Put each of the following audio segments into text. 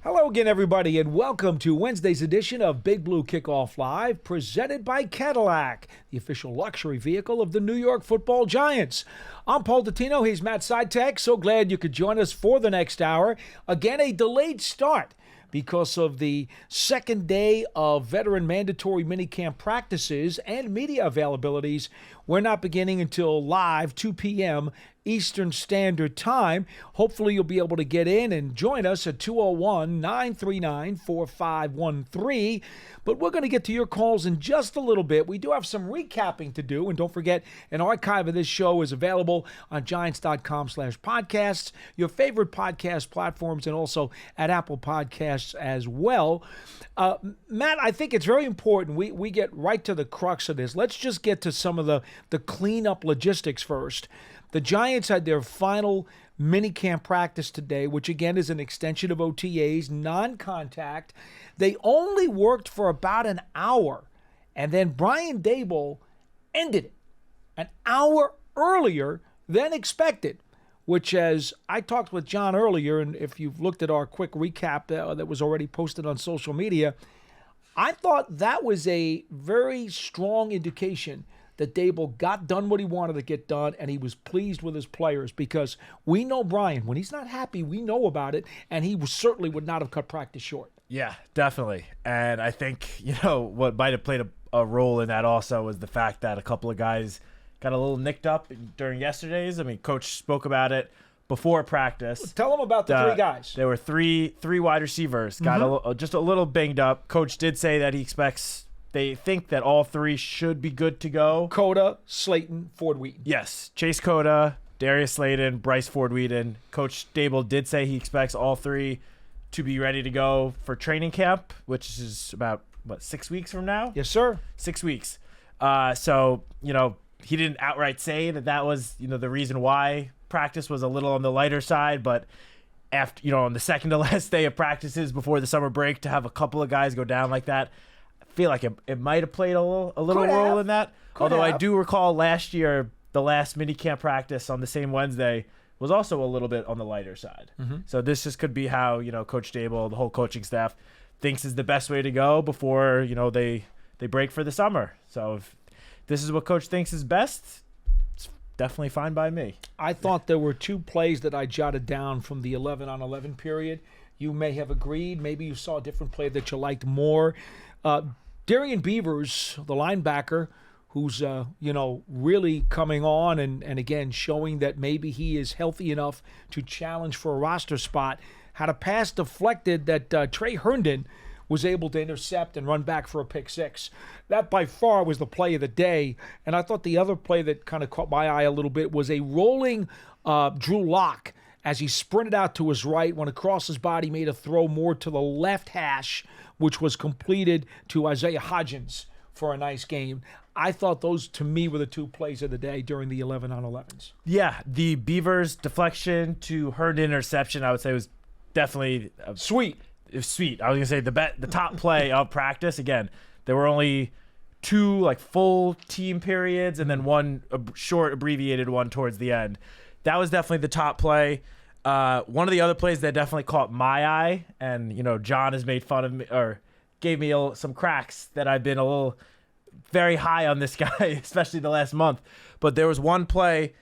Hello again, everybody, and welcome to Wednesday's edition of Big Blue Kickoff Live, presented by Cadillac, the official luxury vehicle of the New York Football Giants. I'm Paul Dottino. He's Matt Citak. So glad you could join us for the next hour. Again, a delayed start because of the second day of veteran mandatory minicamp practices and media availabilities. We're not beginning until live 2 p.m. Eastern Standard Time. Hopefully you'll be able to get in and join us at 201-939-4513. But we're going to get to your calls in just a little bit. We do have some recapping to do. And don't forget, an archive of this show is available on Giants.com/podcasts, your favorite podcast platforms, and also at Apple Podcasts as well. Matt, I think it's very important we get right to the crux of this. Let's just get to some of the cleanup logistics first. The Giants had their final minicamp practice today, which again is an extension of OTAs, non-contact. They only worked for about an hour, and then Brian Daboll ended it an hour earlier than expected, which, as I talked with John earlier, and if you've looked at our quick recap that was already posted on social media, I thought that was a very strong indication that Daboll got done what he wanted to get done, and he was pleased with his players, because we know Brian, when he's not happy, we know about it, and he certainly would not have cut practice short. Yeah, definitely. And I think, what might have played a role in that also was the fact that a couple of guys got a little nicked up during yesterday's. I mean, Coach spoke about it before practice. Tell them about the three guys. There were three wide receivers, got just a little banged up. Coach did say that they think that all three should be good to go. Cota, Slayton, Ford Wheaton. Yes, Chase Cota, Darius Slayton, Bryce Ford Wheaton. Coach Daboll did say he expects all three to be ready to go for training camp, which is about, 6 weeks from now? Yes, sir. 6 weeks. So, he didn't outright say that was, the reason why practice was a little on the lighter side, but after, on the second to last day of practices before the summer break, to have a couple of guys go down like that, I feel like it might have played a little role in that. Although I do recall last year, the last minicamp practice on the same Wednesday was also a little bit on the lighter side. Mm-hmm. So this just could be how, Coach Daboll, the whole coaching staff, thinks is the best way to go before, they break for the summer. So if this is what Coach thinks is best, it's definitely fine by me. I thought there were two plays that I jotted down from the 11-on-11 period. You may have agreed. Maybe you saw a different play that you liked more. Darian Beavers, the linebacker, who's really coming on and again showing that maybe he is healthy enough to challenge for a roster spot, had a pass deflected that Trey Herndon was able to intercept and run back for a pick six. That by far was the play of the day. And I thought the other play that kind of caught my eye a little bit was a rolling Drew Lock as he sprinted out to his right, went across his body, made a throw more to the left hash, which was completed to Isaiah Hodgins for a nice game. I thought those, to me, were the two plays of the day during the 11-on-11s. Yeah, the Beavers deflection to Herndon interception, I would say, was definitely sweet. It was sweet. I was going to say the top play of practice. Again, there were only two full team periods and then one short abbreviated one towards the end. That was definitely the top play. One of the other plays that definitely caught my eye, and John has made fun of me or gave me some cracks that I've been a little very high on this guy, especially the last month. But there was one play.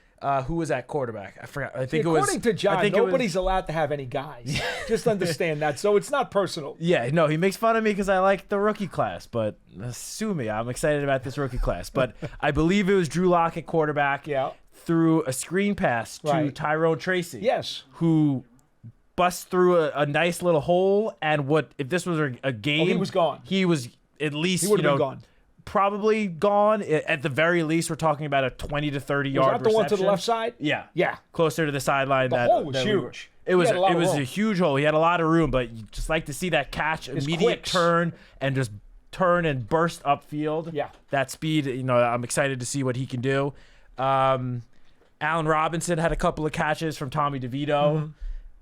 Who was at quarterback? I forgot. According to John, nobody's allowed to have any guys. Just understand that. So it's not personal. Yeah, no, he makes fun of me because I like the rookie class, but sue me. I'm excited about this rookie class. But I believe it was Drew Lock at quarterback. Yeah. Through a screen pass to Tyrone Tracy. Yes. Who busts through a nice little hole, and if this was a game, he was gone. He was at least, he would have been gone. Probably gone. At the very least, we're talking about a 20 to 30 yard reception. Was that the one to the left side? Yeah. Yeah. Closer to the sideline. The hole was huge. It was a huge hole. He had a lot of room, but you just like to see that catch, immediate turn, and just turn and burst upfield. Yeah. That speed, I'm excited to see what he can do. Allen Robinson had a couple of catches from Tommy DeVito.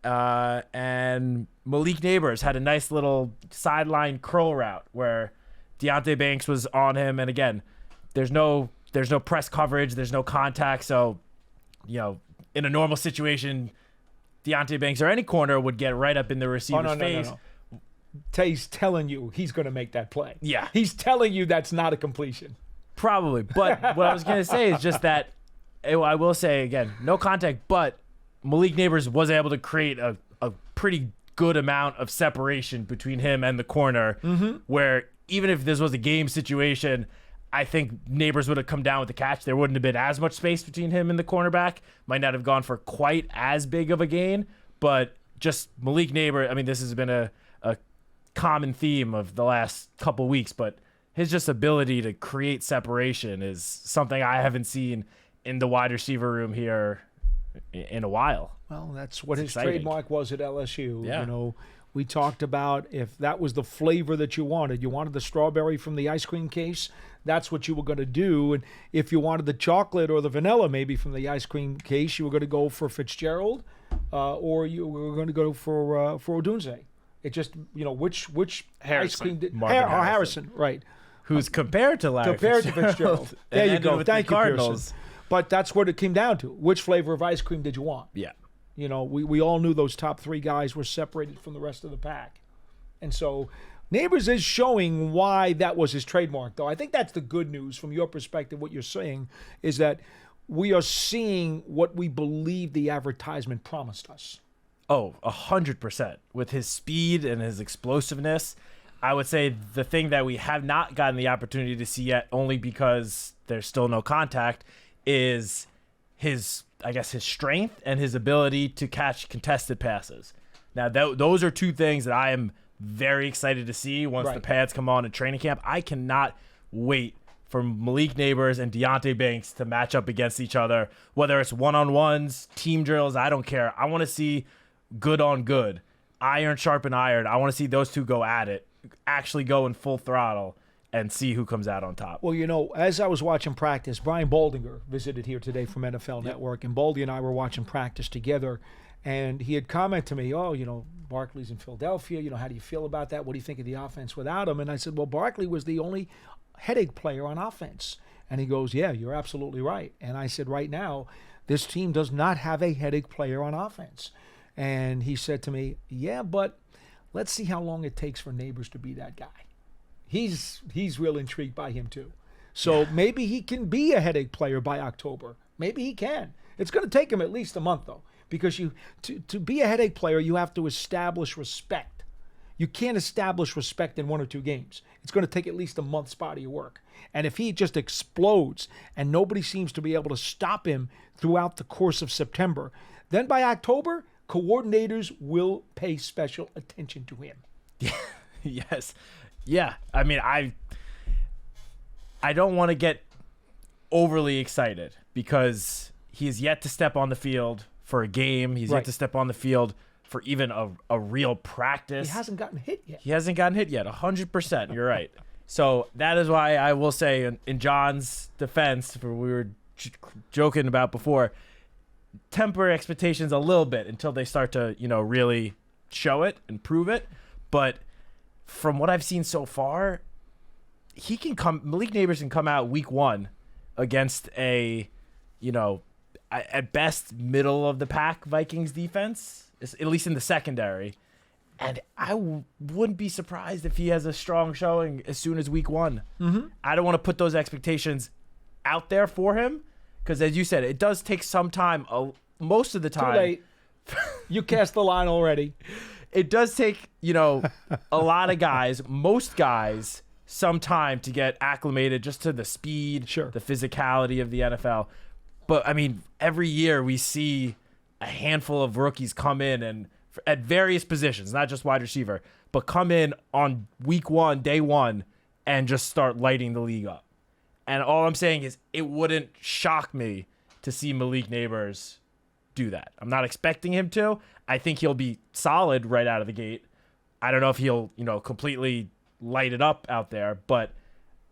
Mm-hmm. And Malik Neighbors had a nice little sideline curl route where Deonte Banks was on him. And again, there's no press coverage. There's no contact. So, in a normal situation, Deonte Banks or any corner would get right up in the receiver's face. No. He's telling you he's going to make that play. Yeah. He's telling you that's not a completion. Probably. But what I was going to say is just that, I will say again, no contact, but Malik Neighbors was able to create a pretty good amount of separation between him and the corner, where even if this was a game situation, I think Neighbors would have come down with the catch. There wouldn't have been as much space between him and the cornerback. Might not have gone for quite as big of a gain, but just Malik Neighbors, I mean, this has been a common theme of the last couple weeks, but his just ability to create separation is something I haven't seen in the wide receiver room here in a while. Well, that's what It's his exciting. trademark was at LSU. Yeah. You know, we talked about if that was the flavor that you wanted the strawberry from the ice cream case, that's what you were going to do. And if you wanted the chocolate or the vanilla maybe from the ice cream case, you were going to go for Fitzgerald or you were going to go for Odunze. It just, which Harrison. ice cream did Marvin Harrison, right. Who's compared to Larry Compared to Fitzgerald. Fitzgerald. And There you ended go. with the Thank you, Cardinals. Pearson. But that's what it came down to. Which flavor of ice cream did you want? Yeah. We all knew those top three guys were separated from the rest of the pack. And so Neighbors is showing why that was his trademark, though. I think that's the good news from your perspective. What you're saying is that we are seeing what we believe the advertisement promised us. Oh, 100%. With his speed and his explosiveness, I would say the thing that we have not gotten the opportunity to see yet, only because there's still no contact, is his strength and his ability to catch contested passes. Now, those are two things that I am very excited to see once the pads come on in training camp. I cannot wait for Malik Neighbors and Deonte Banks to match up against each other, whether it's one-on-ones, team drills, I don't care. I want to see good on good, iron sharpen iron. I want to see those two go at it, actually go in full throttle, and see who comes out on top. Well, as I was watching practice, Brian Baldinger visited here today from NFL Network, and Baldy and I were watching practice together, and he had commented to me, Barkley's in Philadelphia, how do you feel about that? What do you think of the offense without him? And I said, well, Barkley was the only headache player on offense. And he goes, yeah, you're absolutely right. And I said, right now, this team does not have a headache player on offense. And he said to me, yeah, but let's see how long it takes for Neighbors to be that guy. He's real intrigued by him too. So maybe he can be a headache player by October. Maybe he can. It's going to take him at least a month though, because to be a headache player, you have to establish respect. You can't establish respect in 1 or 2 games. It's going to take at least a month's body of work. And if he just explodes and nobody seems to be able to stop him throughout the course of September, then by October, coordinators will pay special attention to him. Yes. Yeah. I mean, I don't want to get overly excited because he is yet to step on the field for a game. He's yet to step on the field for even a real practice. He hasn't gotten hit yet. 100%. You're right. So that is why I will say in John's defense, for we were joking about before, temper expectations a little bit until they start to, really show it and prove it. But from what I've seen so far, Malik Neighbors can come out week 1 against a, at best middle of the pack Vikings defense, at least in the secondary. And I wouldn't be surprised if he has a strong showing as soon as week 1. Mm-hmm. I don't want to put those expectations out there for him because, as you said, it does take some time. Most of the time. Too late. You cast the line already. It does take, a lot of guys, most guys, some time to get acclimated just to the speed, the physicality of the NFL. But, I mean, every year we see a handful of rookies come in and at various positions, not just wide receiver, but come in on week 1, day 1, and just start lighting the league up. And all I'm saying is it wouldn't shock me to see Malik Neighbors do that. I'm not expecting him to. I think he'll be solid right out of the gate. I don't know if he'll, completely light it up out there, but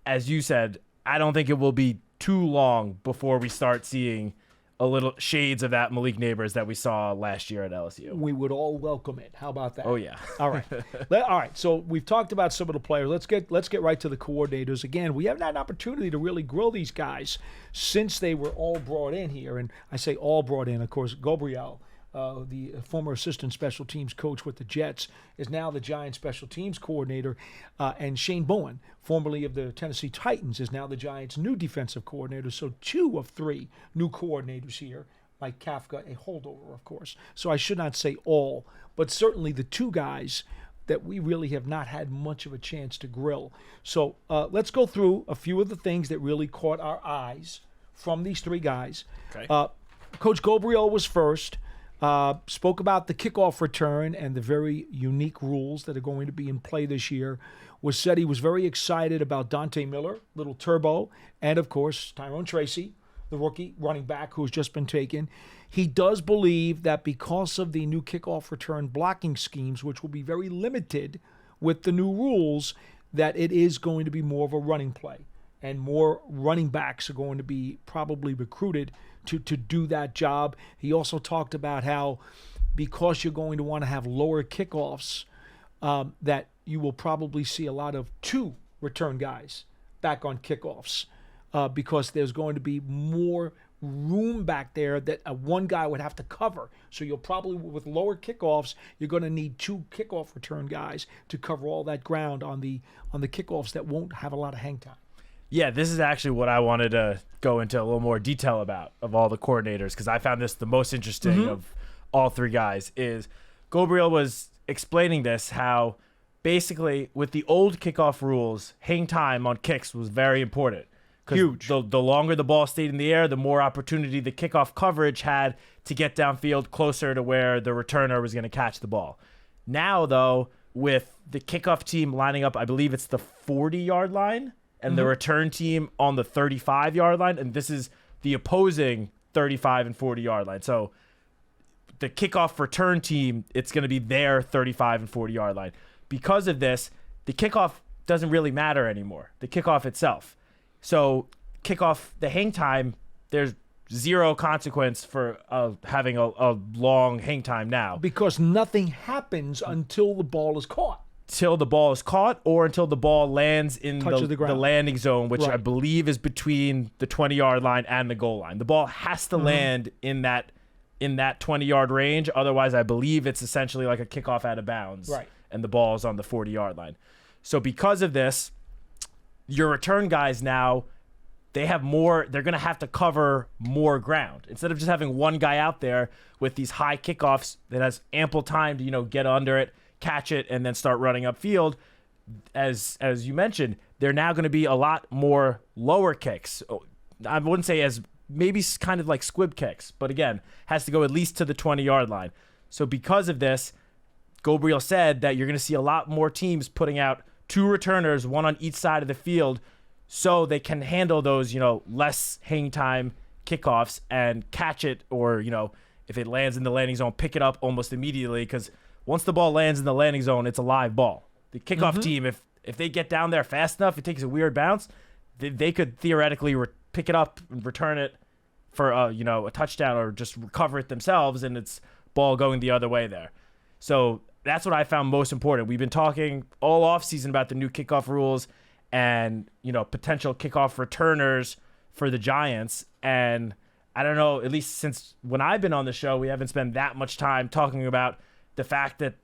as you said, I don't think it will be too long before we start seeing a little shades of that Malik Neighbors that we saw last year at LSU. We would all welcome it. How about that? Oh yeah. All right. All right. So we've talked about some of the players. Let's get right to the coordinators. Again, we haven't had an opportunity to really grill these guys since they were all brought in here. And I say all brought in, of course, Gabriel the former assistant special teams coach with the Jets, is now the Giants special teams coordinator. And Shane Bowen, formerly of the Tennessee Titans, is now the Giants' new defensive coordinator. So 2 of 3 new coordinators here. Mike Kafka, a holdover, of course. So I should not say all, but certainly the 2 guys that we really have not had much of a chance to grill. So let's go through a few of the things that really caught our eyes from these 3 guys. Okay. Coach Gabriel was first. Spoke about the kickoff return and the very unique rules that are going to be in play this year. Said he was very excited about Dante Miller, little turbo, and of course Tyrone Tracy, the rookie running back who's just been taken. He does believe that because of the new kickoff return blocking schemes, which will be very limited with the new rules, that it is going to be more of a running play. And more running backs are going to be probably recruited to do that job. He also talked about how because you're going to want to have lower kickoffs, that you will probably see a lot of 2 return guys back on kickoffs because there's going to be more room back there that one guy would have to cover. So you'll probably, with lower kickoffs, you're going to need 2 kickoff return guys to cover all that ground on the kickoffs that won't have a lot of hang time. Yeah, this is actually what I wanted to go into a little more detail about of all the coordinators, because I found this the most interesting of all 3 guys. Is Gabriel was explaining this, how basically with the old kickoff rules, hang time on kicks was very important. Huge. The longer the ball stayed in the air, the more opportunity the kickoff coverage had to get downfield closer to where the returner was going to catch the ball. Now, though, with the kickoff team lining up, I believe it's the 40-yard line, and the return team on the 35-yard line, and this is the opposing 35 and 40-yard line. So the kickoff return team, it's going to be their 35 and 40-yard line. Because of this, the kickoff doesn't really matter anymore, the kickoff itself. So kickoff, the hang time, there's 0 consequence for having a long hang time now. Because nothing happens until the ball is caught. Till the ball is caught or until the ball lands in the landing zone, which I believe is between the 20-yard line and the goal line. The ball has to land in that 20-yard range. Otherwise, I believe it's essentially like a kickoff out of bounds. Right. And the ball is on the 40-yard line. So because of this, your return guys now, they're going to have to cover more ground. Instead of just having one guy out there with these high kickoffs that has ample time to, get under it, catch it, and then start running upfield, as you mentioned, they're now going to be a lot more lower kicks. I wouldn't say as maybe kind of like squib kicks, but again, has to go at least to the 20-yard line. So because of this, Gabriel said that you're going to see a lot more teams putting out 2 returners, 1 on each side of the field, so they can handle those, less hang time kickoffs and catch it, or, if it lands in the landing zone, pick it up almost immediately, because once the ball lands in the landing zone, it's a live ball. The kickoff team, if they get down there fast enough, it takes a weird bounce, they could theoretically pick it up and return it for a touchdown, or just recover it themselves, and it's ball going the other way there. So that's what I found most important. We've been talking all offseason about the new kickoff rules and, potential kickoff returners for the Giants. And I don't know, at least since when I've been on the show, we haven't spent that much time talking about the fact that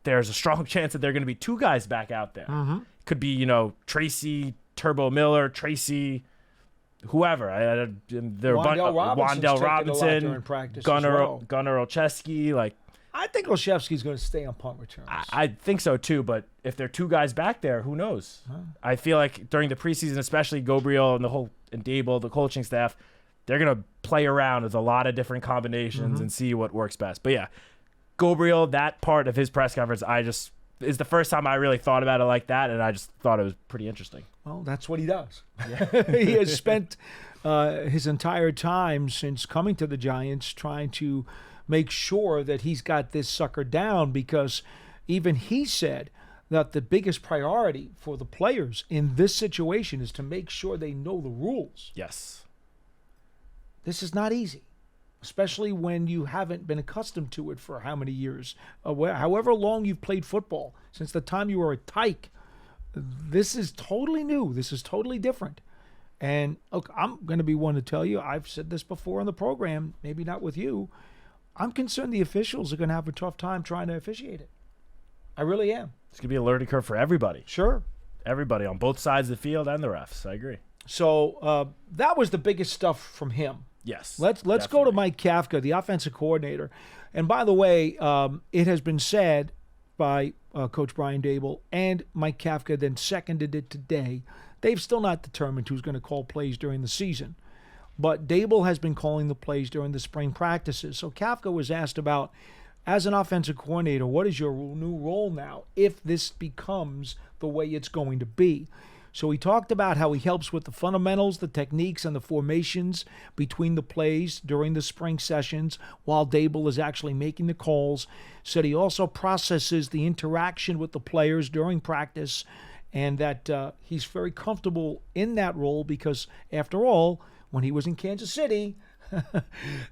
there's a strong chance that there are going to be 2 guys back out there. Could be, Tracy, Turbo Miller, Tracy, whoever. Wandell Robinson, Gunnar Olszewski, I think Olszewski's going to stay on punt returns. I think so too, but if there are 2 guys back there, who knows? I feel like during the preseason, especially Gabriel and Dable, the coaching staff, they're going to play around with a lot of different combinations and see what works best. But yeah, Gabriel, that part of his press conference, is the first time I really thought about it like that, and I just thought it was pretty interesting. Well, that's what he does. Yeah. He has spent his entire time since coming to the Giants trying to make sure that he's got this sucker down, because even he said that the biggest priority for the players in this situation is to make sure they know the rules. Yes. This is not easy, especially when you haven't been accustomed to it for how many years. However long you've played football, since the time you were a tyke, this is totally new. This is totally different. And look, I'm going to be one to tell you, I've said this before on the program, maybe not with you, I'm concerned the officials are going to have a tough time trying to officiate it. I really am. It's going to be a learning curve for everybody. Sure. Everybody on both sides of the field and the refs. I agree. So that was the biggest stuff from him. Yes. Let's go to Mike Kafka, the offensive coordinator. And by the way, it has been said by Coach Brian Dable and Mike Kafka, then seconded it today. They've still not determined who's going to call plays during the season. But Dable has been calling the plays during the spring practices. So Kafka was asked about, as an offensive coordinator, what is your new role now if this becomes the way it's going to be? So he talked about how he helps with the fundamentals, the techniques, and the formations between the plays during the spring sessions while Dable is actually making the calls. Said he also processes the interaction with the players during practice, and that he's very comfortable in that role because, after all, when he was in Kansas City,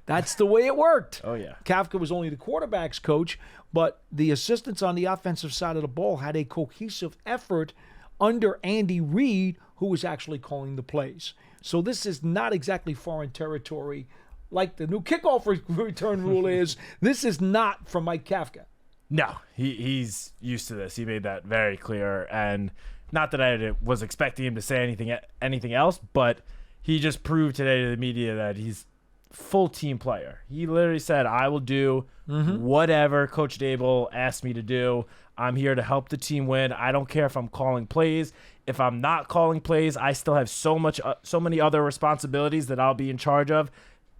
that's the way it worked. Oh, yeah. Kafka was only the quarterback's coach, but the assistants on the offensive side of the ball had a cohesive effort under Andy Reid, who was actually calling the plays. So this is not exactly foreign territory like the new kickoff return rule is. This is not from Mike Kafka. No, he's used to this. He made that very clear. And not that I was expecting him to say anything else, but he just proved today to the media that he's full team player. He literally said, I will do whatever Coach Dable asked me to do. I'm here to help the team win. I don't care if I'm calling plays. If I'm not calling plays, I still have so many other responsibilities that I'll be in charge of.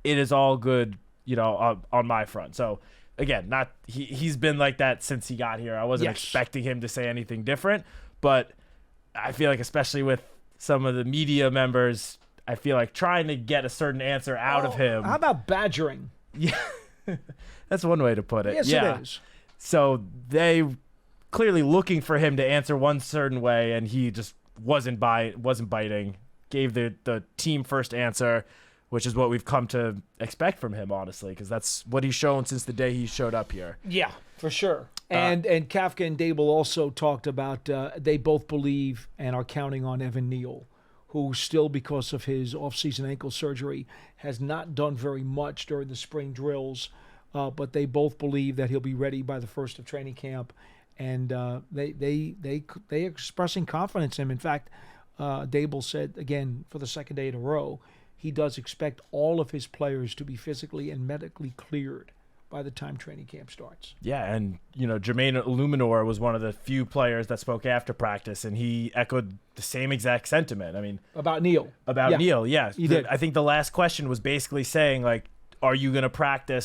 It is all good, on my front. So again, he's been like that since he got here. I wasn't expecting him to say anything different, but I feel like, especially with some of the media members, I feel like trying to get a certain answer out of him. How about badgering? Yeah, that's one way to put it. Yes, yeah. it is. So they clearly looking for him to answer one certain way, and he just wasn't biting. Gave the team first answer, which is what we've come to expect from him, honestly, because that's what he's shown since the day he showed up here. Yeah, for sure. And Kafka and Dable also talked about they both believe and are counting on Evan Neal, who still, because of his offseason ankle surgery, has not done very much during the spring drills. But they both believe that he'll be ready by the first of training camp, and they expressing confidence in him. In fact, Dable said again for the second day in a row, he does expect all of his players to be physically and medically cleared by the time training camp starts. Yeah, and Jermaine Illuminor was one of the few players that spoke after practice, and he echoed the same exact sentiment. I mean, about Neal. Neal, yeah. He did. I think the last question was basically saying, like, are you going to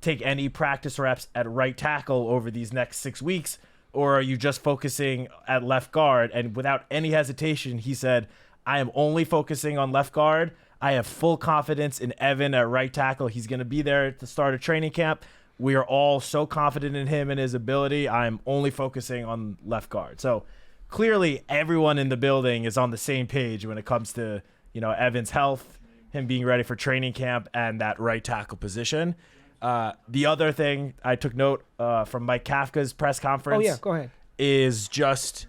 take any practice reps at right tackle over these next 6 weeks, or are you just focusing at left guard? And without any hesitation, he said, I am only focusing on left guard. I have full confidence in Evan at right tackle. He's going to be there at the start of training camp. We are all so confident in him and his ability. I'm only focusing on left guard. So clearly everyone in the building is on the same page when it comes to, Evan's health, him being ready for training camp, and that right tackle position. The other thing I took note from Mike Kafka's press conference. Oh, yeah, go ahead. Is just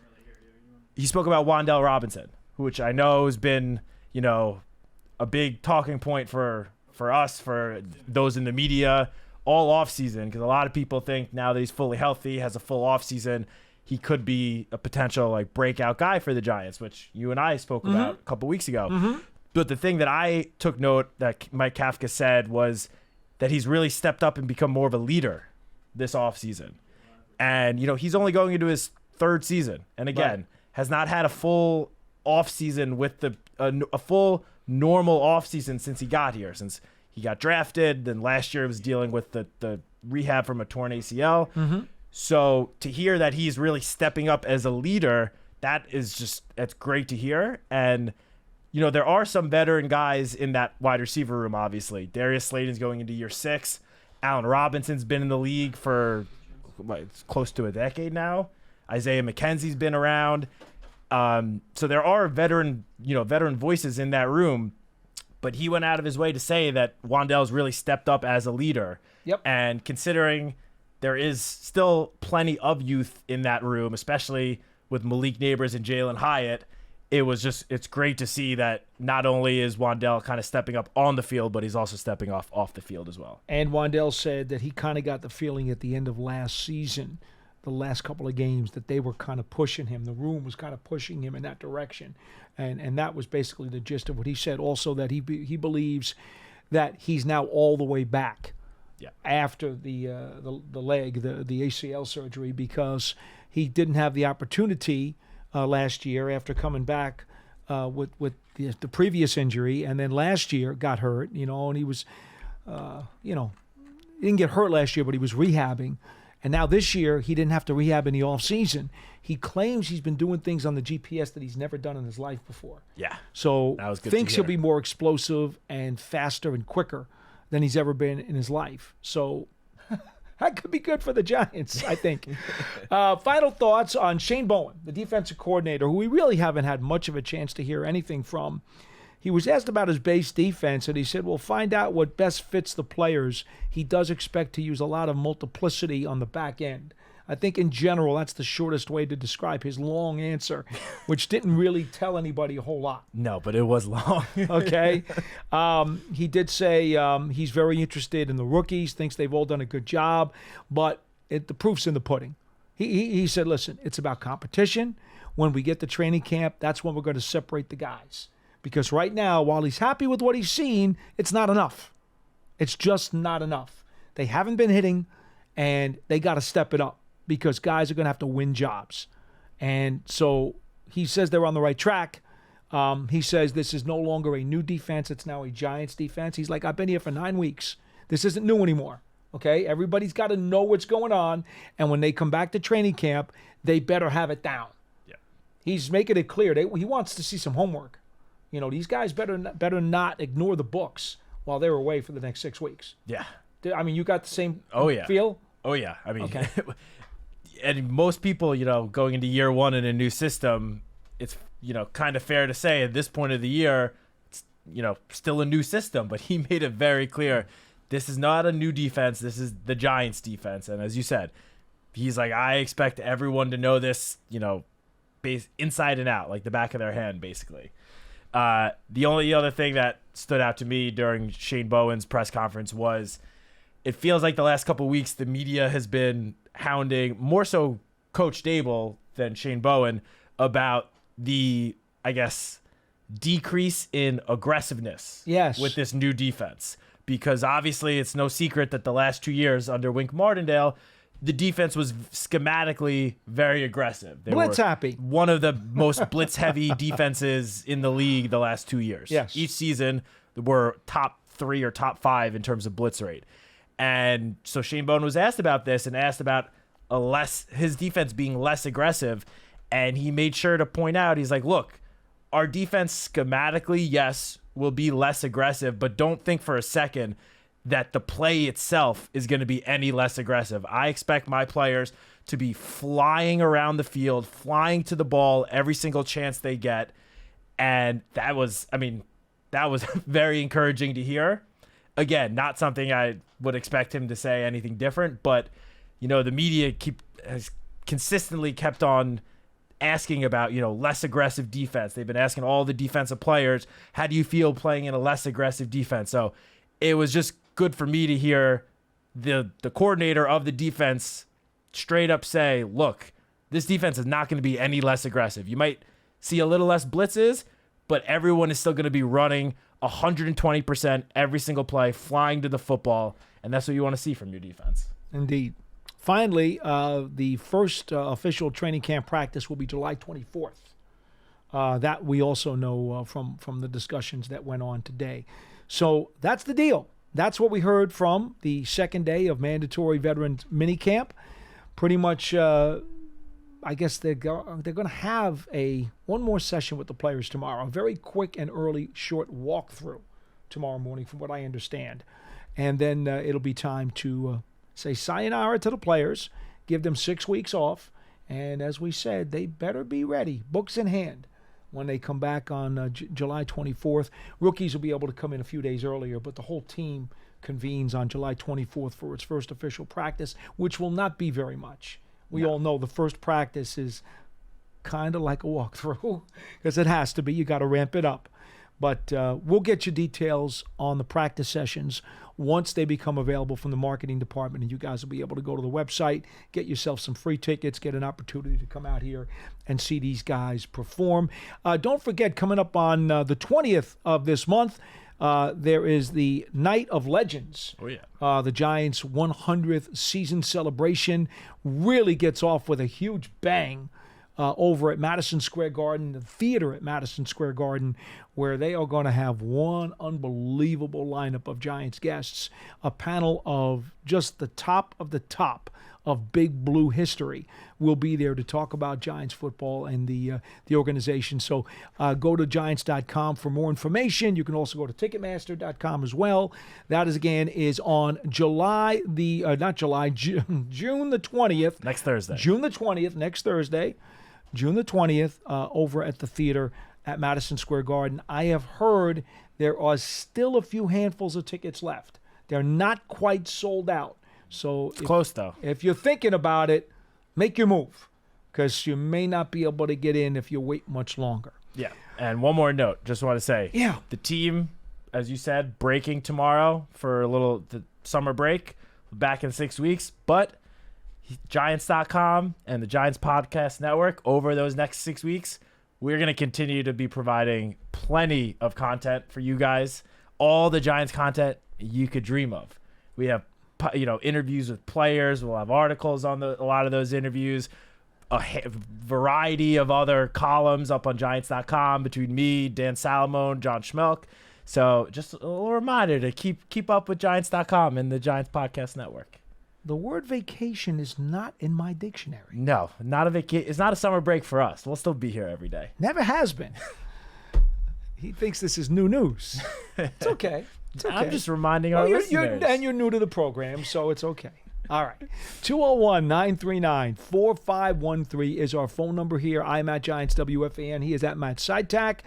he spoke about Wan'Dale Robinson, which I know has been, a big talking point for us, for those in the media, all offseason, because a lot of people think now that he's fully healthy, has a full offseason, he could be a potential breakout guy for the Giants, which you and I spoke about a couple weeks ago. But the thing that I took note that Mike Kafka said was that he's really stepped up and become more of a leader this offseason. And, he's only going into his third season. And again, has not had a full offseason with a full normal offseason since he got here, since he got drafted. Then last year he was dealing with the rehab from a torn ACL. So to hear that he's really stepping up as a leader, that's great to hear. And, there are some veteran guys in that wide receiver room, obviously. Darius Slayton's going into year 6. Allen Robinson's been in the league for it's close to a decade now. Isaiah McKenzie's been around. So there are veteran voices in that room, but he went out of his way to say that Wan'Dale's really stepped up as a leader. Yep. And considering there is still plenty of youth in that room, especially with Malik Neighbors and Jalen Hyatt, it's great to see that not only is Wan'Dale kind of stepping up on the field, but he's also stepping off the field as well. And Wan'Dale said that he kind of got the feeling at the end of last season, the last couple of games, that they were kind of pushing him. The room was kind of pushing him in that direction. And that was basically the gist of what he said. Also that he believes that he's now all the way back after the leg, the ACL surgery, because he didn't have the opportunity last year after coming back with the previous injury, and then last year got hurt, and he was, he didn't get hurt last year, but he was rehabbing. And now this year, he didn't have to rehab in the offseason. He claims he's been doing things on the GPS that he's never done in his life before. Yeah. So that was good thinks to he'll hear. be more explosive and faster and quicker than he's ever been in his life. So that could be good for the Giants, I think. Final thoughts on Shane Bowen, the defensive coordinator, who we really haven't had much of a chance to hear anything from. He was asked about his base defense, and he said, we'll find out what best fits the players. He does expect to use a lot of multiplicity on the back end. I think in general, that's the shortest way to describe his long answer, which didn't really tell anybody a whole lot. No, but it was long. Okay. He did say he's very interested in the rookies, thinks they've all done a good job, but the proof's in the pudding. He said, listen, it's about competition. When we get to training camp, that's when we're going to separate the guys. Because right now, while he's happy with what he's seen, it's not enough. It's just not enough. They haven't been hitting, and they got to step it up because guys are going to have to win jobs. And so he says they're on the right track. He says this is no longer a new defense. It's now a Giants defense. He's like, I've been here for 9 weeks. This isn't new anymore. Okay? Everybody's got to know what's going on. And when they come back to training camp, they better have it down. Yeah. He's making it clear. He wants to see some homework. These guys better not ignore the books while they're away for the next 6 weeks. Yeah. I mean, you got the same feel? Oh, yeah. I mean, okay. And most people, going into year one in a new system, it's, kind of fair to say at this point of the year, it's, still a new system. But he made it very clear, this is not a new defense. This is the Giants defense. And as you said, he's like, I expect everyone to know this, inside and out, like the back of their hand, basically. The only other thing that stood out to me during Shane Bowen's press conference was it feels like the last couple of weeks the media has been hounding more so Coach Dable than Shane Bowen about the, I guess, decrease in aggressiveness with this new defense. Because obviously it's no secret that the last 2 years under Wink Martindale, the defense was schematically very aggressive. They blitz were happy. One of the most blitz-heavy defenses in the league the last 2 years. Yes. Each season were top 3 or top 5 in terms of blitz rate. And so Shane Bowen was asked about this and asked about his defense being less aggressive. And he made sure to point out, he's like, look, our defense schematically, yes, will be less aggressive, but don't think for a second that the play itself is going to be any less aggressive. I expect my players to be flying around the field, flying to the ball every single chance they get. And that was very encouraging to hear. Again, not something I would expect him to say anything different, but the media has consistently kept on asking about, less aggressive defense. They've been asking all the defensive players, how do you feel playing in a less aggressive defense? So it was just good for me to hear the coordinator of the defense straight up say, look, this defense is not going to be any less aggressive. You might see a little less blitzes, but everyone is still going to be running 120% every single play, flying to the football, and that's what you want to see from your defense. Indeed. Finally, the first official training camp practice will be July 24th. That we also know from the discussions that went on today. So that's the deal. That's what we heard from the second day of mandatory veterans minicamp. Pretty much, I guess they're going to have one more session with the players tomorrow. A very quick and early short walkthrough tomorrow morning, from what I understand. And then it'll be time to say sayonara to the players, give them 6 weeks off, and as we said, they better be ready, books in hand, when they come back on July 24th. Rookies will be able to come in a few days earlier, but the whole team convenes on July 24th for its first official practice, which will not be very much. We all know the first practice is kind of like a walkthrough because it has to be. You got to ramp it up. But we'll get you details on the practice sessions once they become available from the marketing department, and you guys will be able to go to the website, get yourself some free tickets, get an opportunity to come out here and see these guys perform. Don't forget, coming up on the 20th of this month, there is the Night of Legends. Oh, yeah. The Giants' 100th season celebration really gets off with a huge bang over at Madison Square Garden, the theater at Madison Square Garden, where they are going to have one unbelievable lineup of Giants guests, a panel of just the top of Big Blue history will be there to talk about Giants football and the organization. So go to Giants.com for more information. You can also go to Ticketmaster.com as well. That is on June the 20th. Next Thursday. June the 20th, next Thursday. June the 20th, over at the theater at Madison Square Garden. I have heard there are still a few handfuls of tickets left. They're not quite sold out. So It's close, though. If you're thinking about it, make your move, because you may not be able to get in if you wait much longer. Yeah. And one more note, just want to say. Yeah. The team, as you said, breaking tomorrow for the summer break, back in 6 weeks, but Giants.com and the Giants Podcast Network over those next 6 weeks, we're going to continue to be providing plenty of content for you guys, all the Giants content you could dream of. We have interviews with players. We'll have articles on a lot of those interviews, a variety of other columns up on Giants.com between me, Dan Salamone, John Schmelk. So just a little reminder to keep up with Giants.com and the Giants Podcast Network. The word vacation is not in my dictionary. No, not a vacation. It's not a summer break for us. We'll still be here every day. Never has been. He thinks this is new news. It's okay. It's okay. I'm just reminding our listeners. You're new to the program, so it's okay. All right. 201-939-4513 is our phone number here. I'm at Giants WFAN. He is at Matt Citak.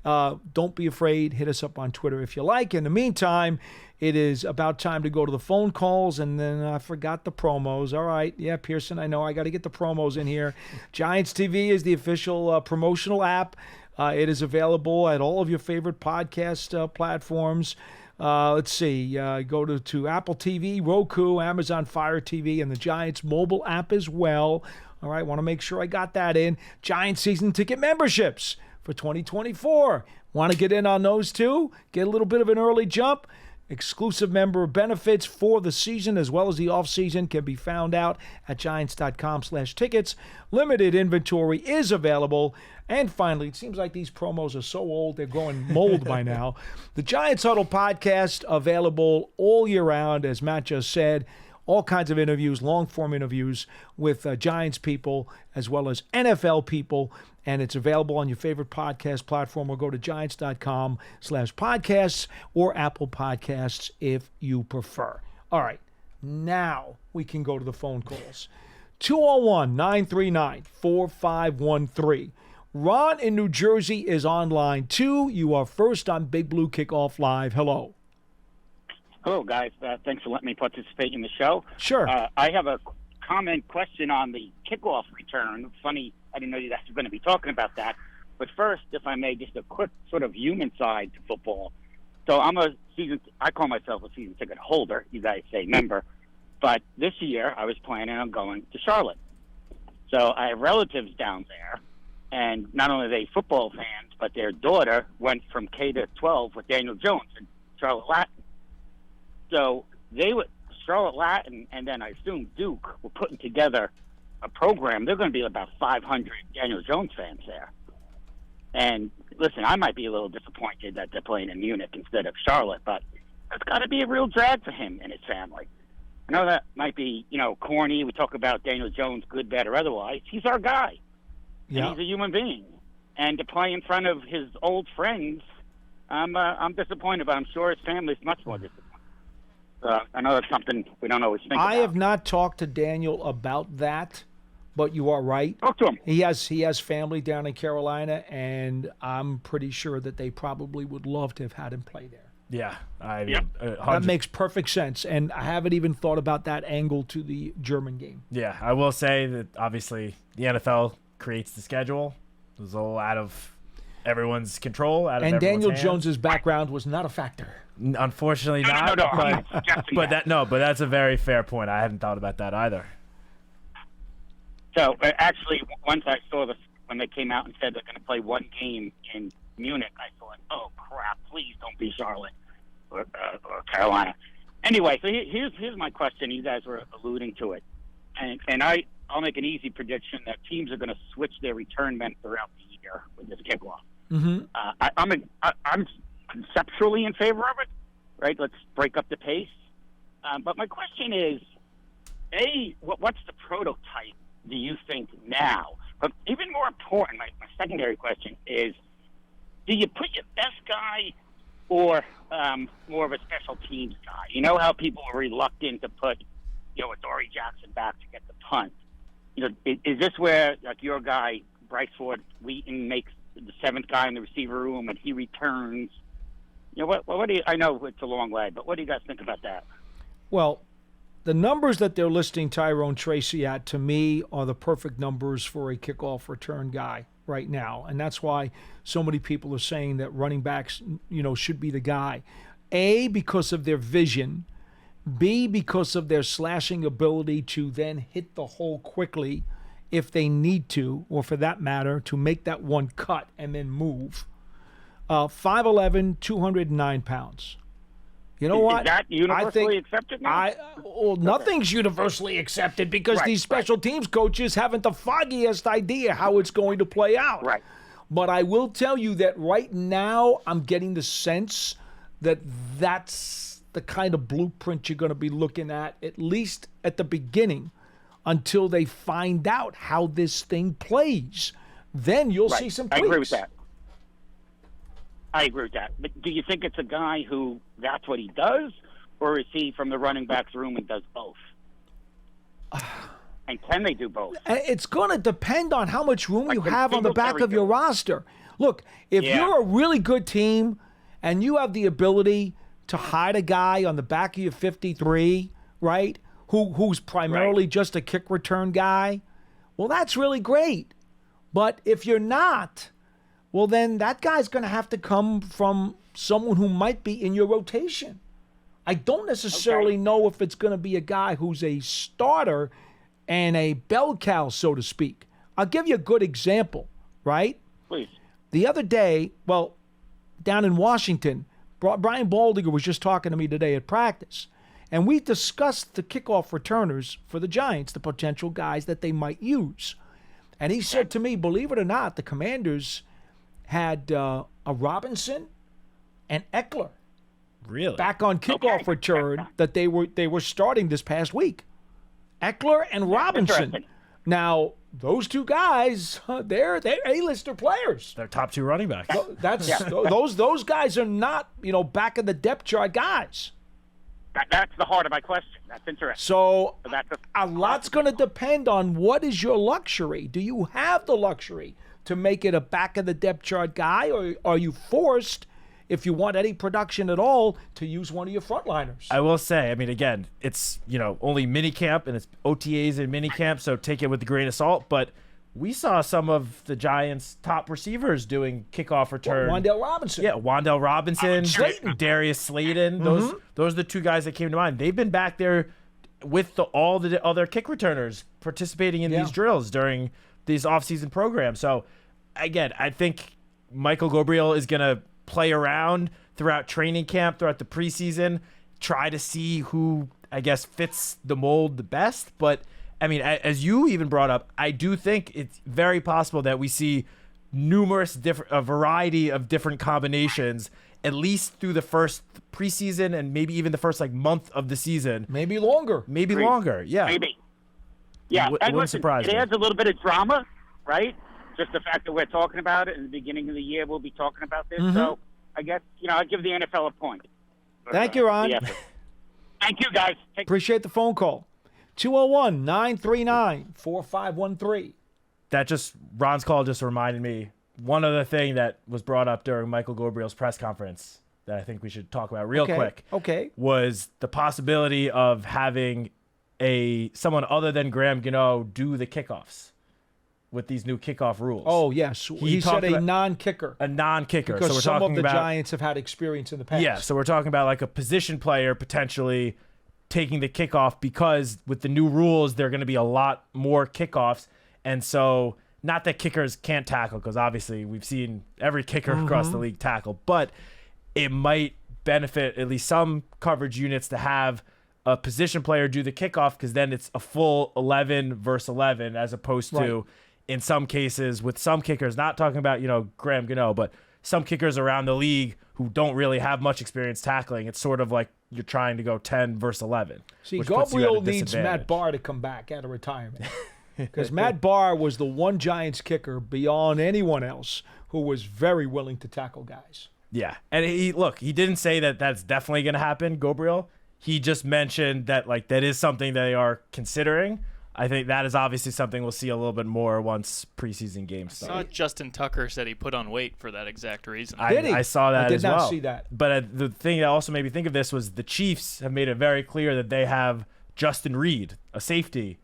Don't be afraid. Hit us up on Twitter if you like. In the meantime, it is about time to go to the phone calls, and then I forgot the promos. All right. Yeah, Pearson, I know. I got to get the promos in here. Giants TV is the official promotional app. It is available at all of your favorite podcast platforms. Let's see. Go to Apple TV, Roku, Amazon Fire TV, and the Giants mobile app as well. All right. Want to make sure I got that in. Giants season ticket memberships for 2024. Want to get in on those too? Get a little bit of an early jump? Exclusive member benefits for the season as well as the offseason can be found out at Giants.com/tickets. Limited inventory is available. And finally, it seems like these promos are so old, they're growing mold by now. The Giants Huddle podcast, available all year round, as Matt just said. All kinds of interviews, long-form interviews with Giants people as well as NFL people. And it's available on your favorite podcast platform, or go to Giants.com/podcasts or Apple Podcasts if you prefer. All right, now we can go to the phone calls. 201-939-4513. Ron in New Jersey is on line 2. You are first on Big Blue Kickoff Live. Hello. Hello, guys. Thanks for letting me participate in the show. Sure. I have a question on the kickoff return. Funny, I didn't know you guys were going to be talking about that. But first, if I may, just a quick sort of human side to football. So I call myself a season ticket holder. You guys say member. But this year, I was planning on going to Charlotte. So I have relatives down there. And not only are they football fans, but their daughter went from K to 12 with Daniel Jones and Charlotte Latin. So Charlotte Latin and then I assume Duke were putting together a program. They're going to be about 500 Daniel Jones fans there. And listen, I might be a little disappointed that they're playing in Munich instead of Charlotte, but it's got to be a real drag for him and his family. I know that might be, corny. We talk about Daniel Jones, good, bad, or otherwise. He's our guy. Yeah. And he's a human being. And to play in front of his old friends, I'm disappointed, but I'm sure his family's much more disappointed. I know that's something we don't always think about. I have not talked to Daniel about that, but you are right. Talk to him. He has family down in Carolina, and I'm pretty sure that they probably would love to have had him play there. Yeah. That makes perfect sense, and I haven't even thought about that angle to the German game. Yeah, I will say that obviously the NFL creates the schedule. It was a little out of everyone's control. And Daniel Jones's background was not a factor. Unfortunately not. No, But that's a very fair point. I hadn't thought about that either. So actually, once I saw this when they came out and said they're going to play one game in Munich, I thought, oh crap! Please don't be Charlotte or Carolina. Anyway, so here's my question. You guys were alluding to it, and I'll make an easy prediction that teams are going to switch their return men throughout the year with this kickoff. Mm-hmm. I'm conceptually in favor of it. Right? Let's break up the pace. But my question is, what's the prototype do you think now? But even more important, my secondary question is, do you put your best guy or more of a special teams guy? You know how people are reluctant to put, a Dory Jackson back to get the punt. Is this where like your guy Bryce Ford Wheaton makes the seventh guy in the receiver room and he returns? What do you? I know it's a long way, but what do you guys think about that? Well, the numbers that they're listing Tyrone Tracy at, to me, are the perfect numbers for a kickoff return guy right now. And that's why so many people are saying that running backs, should be the guy. A, because of their vision. B, because of their slashing ability to then hit the hole quickly if they need to, or for that matter, to make that one cut and then move. 5'11", 209 pounds. You know what? Is that universally accepted now? Nothing's universally accepted because these special teams coaches haven't the foggiest idea how it's going to play out. Right. But I will tell you that right now I'm getting the sense that that's the kind of blueprint you're going to be looking at least at the beginning, until they find out how this thing plays. Then you'll see some tweaks. I agree with that. But do you think it's a guy who that's what he does, or is he from the running backs room and does both? And can they do both? It's going to depend on how much room you have on the back of your roster. Look, if you're a really good team and you have the ability to hide a guy on the back of your 53, right, who's primarily just a kick return guy, well, that's really great. But if you're not, well, then that guy's going to have to come from someone who might be in your rotation. I don't necessarily know if it's going to be a guy who's a starter and a bell cow, so to speak. I'll give you a good example, right? Please. The other day, down in Washington, Brian Baldinger was just talking to me today at practice, and we discussed the kickoff returners for the Giants, the potential guys that they might use. And he said to me, believe it or not, the Commanders had a Robinson and Eckler back on kickoff return that they were starting this past week. Eckler and Robinson. Now, those two guys, they're A-lister players. They're top two running backs. Those guys are not, back in the depth chart guys. That's the heart of my question. That's interesting. So a lot's going to depend on what is your luxury. Do you have the luxury to make it a back of the depth chart guy, or are you forced, if you want any production at all, to use one of your frontliners? I will say, again, it's only minicamp and it's OTAs and minicamp, so take it with a grain of salt. But we saw some of the Giants' top receivers doing kickoff return. Wan'Dale Robinson. Yeah, Wan'Dale Robinson, Darius Slayton. Those are the two guys that came to mind. They've been back there with all the other kick returners participating in these drills during these offseason programs. So, again, I think Michael Gabriel is going to play around throughout training camp, throughout the preseason, try to see who, I guess, fits the mold the best. But, as you even brought up, I do think it's very possible that we see a variety of different combinations, at least through the first preseason and maybe even the first month of the season. Maybe longer. Yeah. Maybe. Yeah, it wouldn't surprise me. It adds a little bit of drama, right? Just the fact that we're talking about it in the beginning of the year, we'll be talking about this. So I guess, I'll give the NFL a point. Thank you, Ron. Thank you, guys. Appreciate the phone call. 201-939-4513. Ron's call just reminded me, one other thing that was brought up during Michael Gabriel's press conference that I think we should talk about real quick. Was the possibility of having someone other than Graham Gano do the kickoffs. with these new kickoff rules. Oh, yes. He said a non-kicker. A non-kicker. Because so we're some talking of the about, Giants have had experience in the past. Yeah, so we're talking about like a position player potentially taking the kickoff, because with the new rules, there are going to be a lot more kickoffs. And so, not that kickers can't tackle, because obviously we've seen every kicker across the league tackle, but it might benefit at least some coverage units to have a position player do the kickoff, because then it's a full 11 versus 11, as opposed to, in some cases, with some kickers, not talking about, Graham Gano, but some kickers around the league who don't really have much experience tackling. It's sort of like you're trying to go 10 versus 11. See, Gabriel needs Matt Barr to come back out of retirement. Because Matt Barr was the one Giants kicker beyond anyone else who was very willing to tackle guys. Yeah. And he didn't say that that's definitely going to happen, Gabriel. He just mentioned that that is something they are considering. I think that is obviously something we'll see a little bit more once preseason games start. I saw Justin Tucker said he put on weight for that exact reason. Did he? I saw that as well. I did not see that. But the thing that also made me think of this was the Chiefs have made it very clear that they have Justin Reed, a safety,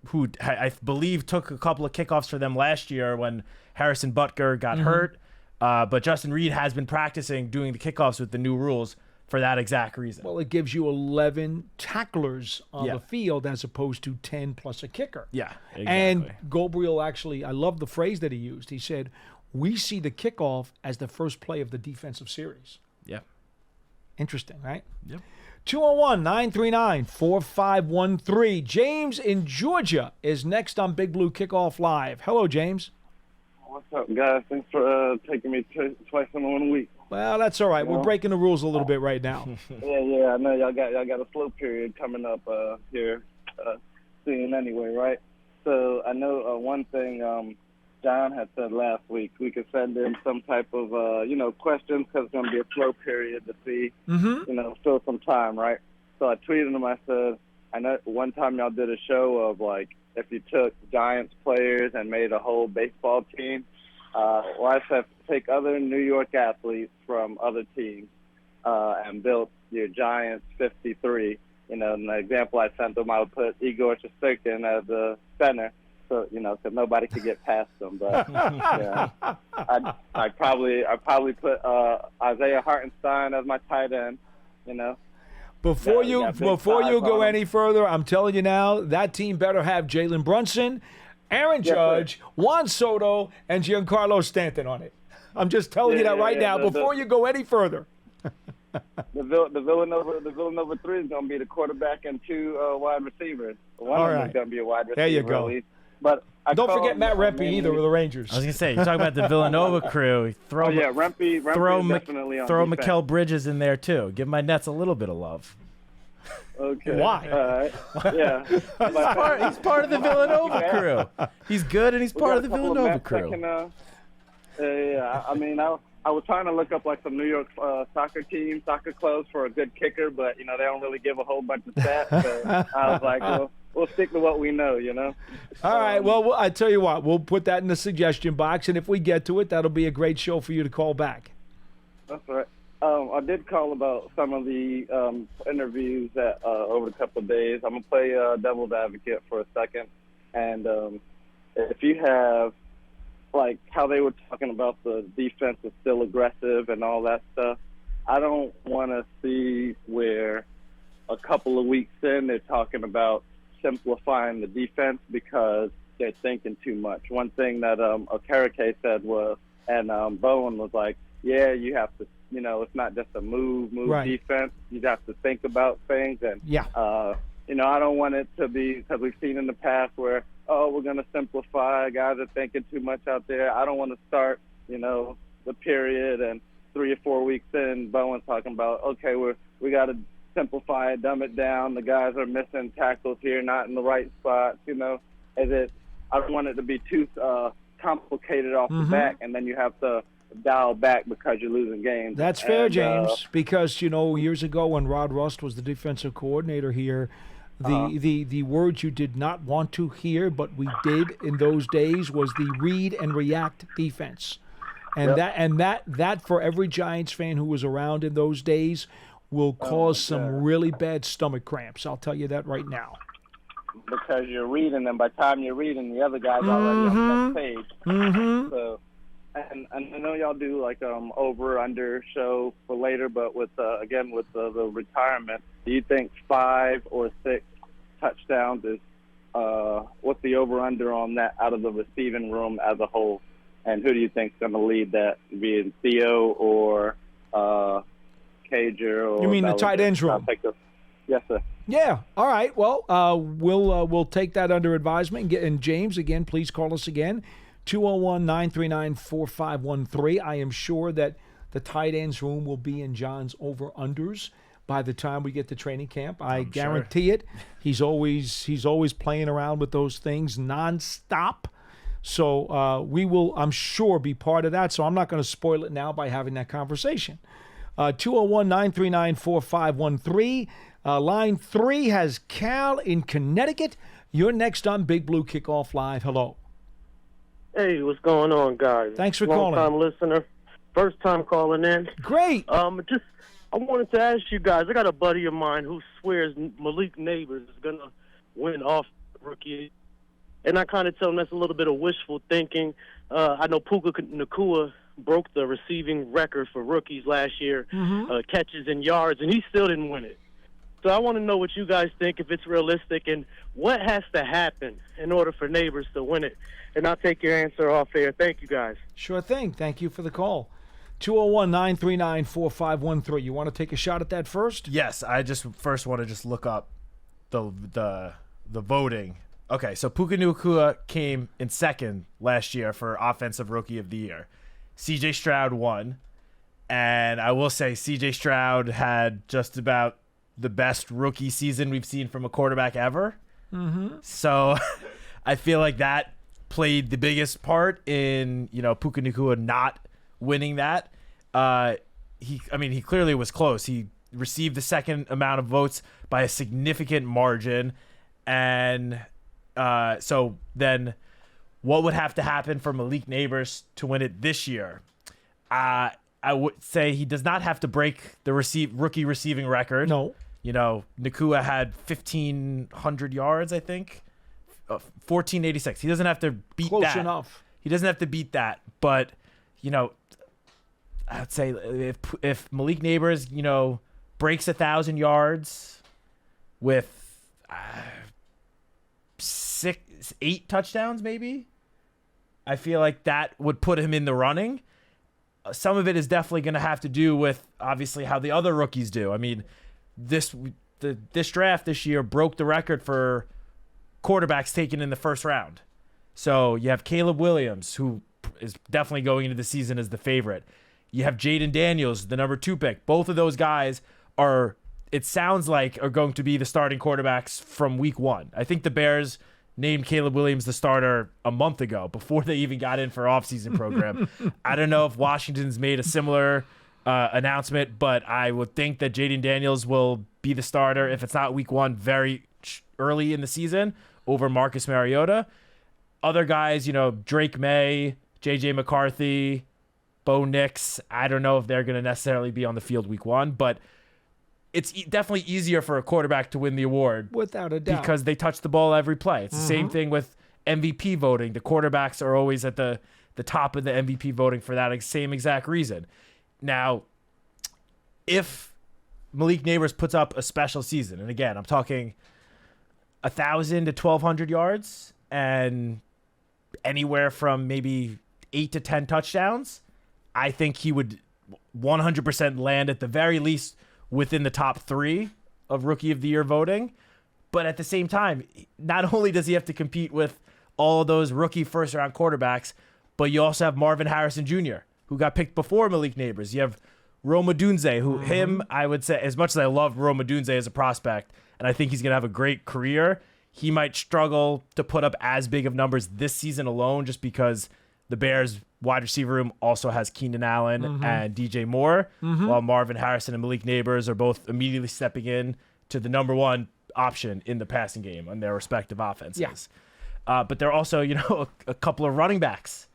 who I believe took a couple of kickoffs for them last year when Harrison Butker got hurt. But Justin Reed has been practicing doing the kickoffs with the new rules for that exact reason. Well, it gives you 11 tacklers on the field as opposed to 10 plus a kicker. Yeah, exactly. And Gabriel actually, I love the phrase that he used. He said, we see the kickoff as the first play of the defensive series. Yeah. Interesting, right? Yep. 201-939-4513. James in Georgia is next on Big Blue Kickoff Live. Hello, James. What's up, guys? Thanks for taking me twice in 1 week. Well, that's all right. We're breaking the rules a little bit right now. Yeah. I know y'all got a slow period coming up here soon anyway, right? So I know one thing John had said last week, we could send in some type of questions, because it's going to be a slow period to see, still some time, right? So I tweeted him. I said, I know one time y'all did a show of if you took Giants players and made a whole baseball team. Well, I said take other New York athletes from other teams and built your Giants 53. And the example I sent them, I would put Igor Shesterkin as the center, so because nobody could get past them. But I probably put Isaiah Hartenstein as my tight end. Before you go any further, I'm telling you now, that team better have Jalen Brunson, Aaron Judge, Juan Soto, and Giancarlo Stanton on it. I'm just telling you that right now before you go any further. The Villanova 3 is going to be the quarterback and two wide receivers. One of them is going to be a wide receiver. There you go. But don't forget Matt Rempe either with the Rangers. I was going to say, you're talking about the Villanova crew. Rempe is definitely on throw defense. Mikal Bridges in there, too. Give my Nets a little bit of love. Okay. Why? All right. Yeah. He's part of the Villanova crew. He's good, and he's part of the Villanova crew. I was trying to look up some New York soccer clubs for a good kicker, but they don't really give a whole bunch of stats. So I was like, well, we'll stick to what we know, All right. Well, I tell you what, we'll put that in the suggestion box, and if we get to it, that'll be a great show for you to call back. That's all right. I did call about some of the interviews that over the couple of days. I'm gonna play devil's advocate for a second, and if you have how they were talking about the defense is still aggressive and all that stuff, I don't want to see where a couple of weeks in they're talking about simplifying the defense because they're thinking too much. One thing that Okereke said was, and Bowen was like, yeah, you have to, it's not just a move right. Defense. You have to think about things. And, I don't want it to be, because we've seen in the past where, we're going to simplify. Guys are thinking too much out there. I don't want to start, the period and 3 or 4 weeks in, Bowen's talking about, okay, we got to simplify it, dumb it down. The guys are missing tackles here, not in the right spots, I don't want it to be too complicated off the back, and then you have to dial back because you're losing games. That's fair, James, because, years ago when Rod Rust was the defensive coordinator here, the words you did not want to hear, but we did in those days, was the read and react defense. And that for every Giants fan who was around in those days will cause some really bad stomach cramps. I'll tell you that right now. because you're reading, and by the time you're reading, the other guy's already on the next page. So, and I know y'all do like over under show for later, but with again with the retirement, do you think 5 or 6 touchdowns is what's the over under on that out of the receiving room as a whole? And who do you think is going to lead that, being Theo or Cager? Or you mean the tight ends room? Yes, sir. Yeah. All right. Well, we'll take that under advisement. And James, again, please call us again, 201-939-4513. I am sure that the tight ends room will be in John's over-unders by the time we get to training camp. I guarantee it. He's always playing around with those things nonstop. So we will, I'm sure, be part of that. So I'm not going to spoil it now by having that conversation. 201-939-4513. Line 3 has Cal in Connecticut. You're next on Big Blue Kickoff Live. Hello. Hey, what's going on, guys? Thanks for calling. Long-time listener. First time calling in. Great. I wanted to ask you guys, I got a buddy of mine who swears Malik Neighbors is going to win off rookie. And I kind of tell him that's a little bit of wishful thinking. I know Puka Nacua broke the receiving record for rookies last year, catches and yards, and he still didn't win it. So I want to know what you guys think, if it's realistic, and what has to happen in order for Neighbors to win it. And I'll take your answer off air. Thank you, guys. Sure thing. Thank you for the call. 201-939-4513. You want to take a shot at that first? Yes, I just first want to just look up the voting. Okay, so Puka Nacua came in second last year for Offensive Rookie of the Year. C.J. Stroud won, and I will say C.J. Stroud had just about the best rookie season we've seen from a quarterback ever. So I feel like that played the biggest part in, Puka Nacua not winning that. He clearly was close. He received the second amount of votes by a significant margin, and so then what would have to happen for Malik Neighbors to win it this year? I would say he does not have to break the rookie receiving record. No. Nacua had 1,500 yards, I think. 1,486. He doesn't have to beat that. Close enough. He doesn't have to beat that. But, I would say if Malik Neighbors, breaks 1,000 yards with 8 touchdowns, maybe, I feel like that would put him in the running. Some of it is definitely going to have to do with, obviously, how the other rookies do. I mean, this draft this year broke the record for quarterbacks taken in the first round. So you have Caleb Williams, who is definitely going into the season as the favorite. You have Jaden Daniels, the number 2 pick. Both of those guys are going to be the starting quarterbacks from week 1. I think the Bears named Caleb Williams the starter a month ago, before they even got in for offseason program. I don't know if Washington's made a similar announcement, but I would think that Jaden Daniels will be the starter, if it's not week 1, very early in the season, over Marcus Mariota. Other guys, Drake May, J.J. McCarthy, Bo Nix, I don't know if they're going to necessarily be on the field week 1, but it's definitely easier for a quarterback to win the award. Without a doubt. Because they touch the ball every play. It's the same thing with MVP voting. The quarterbacks are always at the top of the MVP voting for that same exact reason. Now, if Malik Neighbors puts up a special season, and again, I'm talking 1,000 to 1,200 yards and anywhere from maybe 8 to 10 touchdowns, I think he would 100% land at the very least within the top 3 of Rookie of the Year voting. But at the same time, not only does he have to compete with all those rookie first-round quarterbacks, but you also have Marvin Harrison Jr., who got picked before Malik Neighbors. You have Rome Odunze, who I would say, as much as I love Rome Odunze as a prospect, and I think he's going to have a great career, he might struggle to put up as big of numbers this season alone, just because the Bears wide receiver room also has Keenan Allen and DJ Moore, while Marvin Harrison and Malik Neighbors are both immediately stepping in to the number 1 option in the passing game on their respective offenses. Yeah. But there are also, a couple of running backs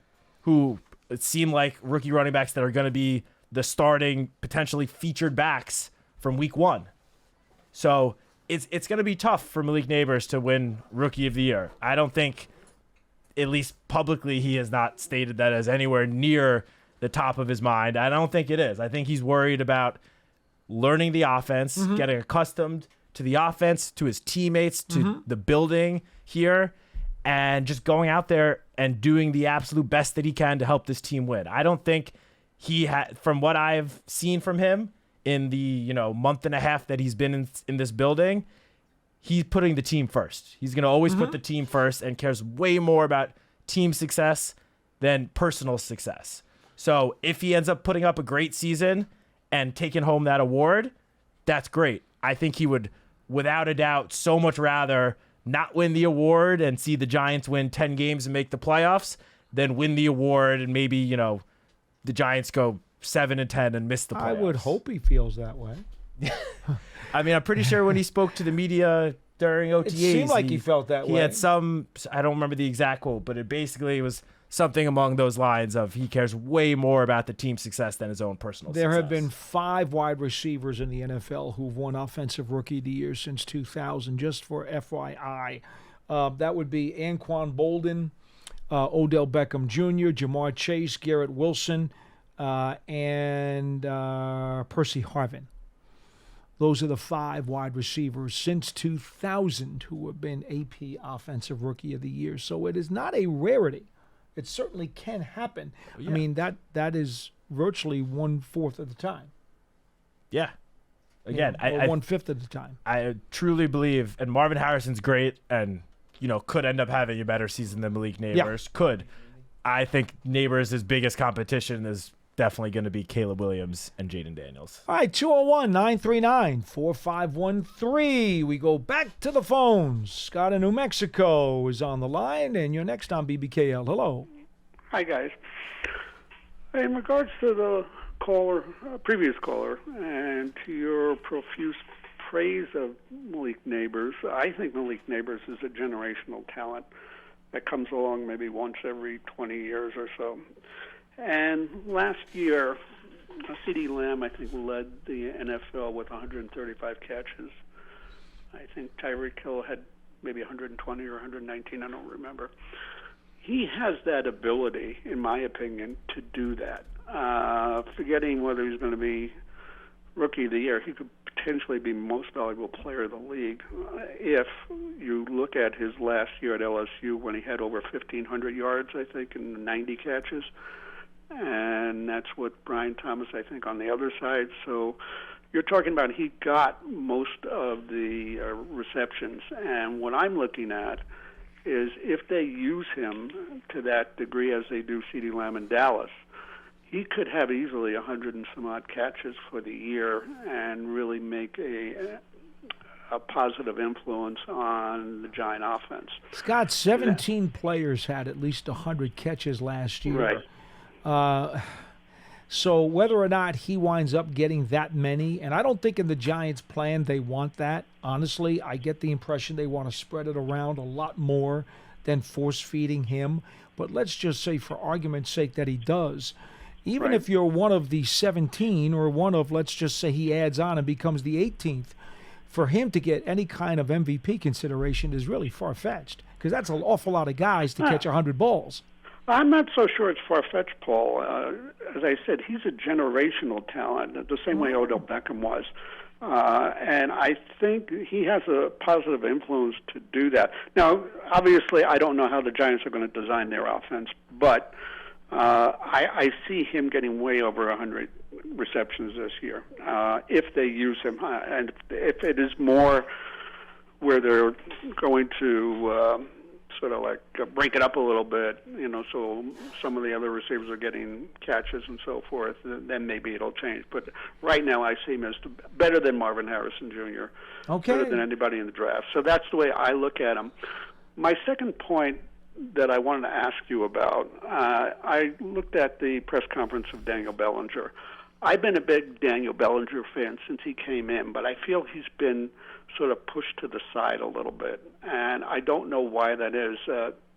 who it seem like rookie running backs that are going to be the starting, potentially featured backs from week 1. So it's going to be tough for Malik Neighbors to win Rookie of the Year. I don't think, at least publicly, he has not stated that as anywhere near the top of his mind. I don't think it is. I think he's worried about learning the offense, getting accustomed to the offense, to his teammates, to the building here, and just going out there and doing the absolute best that he can to help this team win. I don't think he had, from what I've seen from him in the month and a half that he's been in this building, he's putting the team first. He's going to always put the team first and cares way more about team success than personal success. So if he ends up putting up a great season and taking home that award, that's great. I think he would, without a doubt, so much rather not win the award and see the Giants win 10 games and make the playoffs than win the award and maybe, the Giants go 7-10 and miss the playoffs. I would hope he feels that way. I mean, I'm pretty sure when he spoke to the media during OTAs, it seemed like he felt that way. He had some, I don't remember the exact quote, but it basically was something along those lines of he cares way more about the team's success than his own personal success. There have been 5 wide receivers in the NFL who've won Offensive Rookie of the Year since 2000, just for FYI. That would be Anquan Bolden, Odell Beckham Jr., Jamar Chase, Garrett Wilson, and Percy Harvin. Those are the 5 wide receivers since 2000 who have been AP Offensive Rookie of the Year. So it is not a rarity. It certainly can happen. Yeah. I mean, that is virtually 1/4 of the time. Yeah. Again, or 1/5 of the time. I truly believe, and Marvin Harrison's great and, could end up having a better season than Malik Neighbors. Yeah. Could. I think Neighbors' biggest competition is definitely going to be Caleb Williams and Jaden Daniels. All right, 201-939-4513. We go back to the phones. Scott in New Mexico is on the line, and you're next on BBKL. Hello. Hi, guys. In regards to the previous caller, and to your profuse praise of Malik Neighbors, I think Malik Neighbors is a generational talent that comes along maybe once every 20 years or so. And last year, CeeDee Lamb, I think, led the NFL with 135 catches. I think Tyreek Hill had maybe 120 or 119, I don't remember. He has that ability, in my opinion, to do that. Forgetting whether he's going to be Rookie of the Year, he could potentially be most valuable player of the league. If you look at his last year at LSU when he had over 1,500 yards, I think, and 90 catches. And that's what Brian Thomas, I think, on the other side. So you're talking about he got most of the receptions. And what I'm looking at is if they use him to that degree as they do CeeDee Lamb in Dallas, he could have easily 100 and some odd catches for the year and really make a positive influence on the Giant offense. Scott, 17 players had at least 100 catches last year. Right. So whether or not he winds up getting that many, and I don't think in the Giants' plan they want that. Honestly, I get the impression they want to spread it around a lot more than force-feeding him. But let's just say, for argument's sake, that he does. Even if you're one of the 17 or one of, let's just say he adds on and becomes the 18th, for him to get any kind of MVP consideration is really far-fetched because that's an awful lot of guys to catch 100 balls. I'm not so sure it's far-fetched, Paul. As I said, he's a generational talent, the same way Odell Beckham was. And I think he has a positive influence to do that. Now, obviously, I don't know how the Giants are going to design their offense, but I see him getting way over 100 receptions this year if they use him. And if it is more where they're going to sort of like break it up a little bit, so some of the other receivers are getting catches and so forth, then maybe it'll change. But right now I see him as better than Marvin Harrison Jr., better than anybody in the draft. So that's the way I look at him. My second point that I wanted to ask you about, I looked at the press conference of Daniel Bellinger. I've been a big Daniel Bellinger fan since he came in, but I feel he's been sort of pushed to the side a little bit, and I don't know why that is.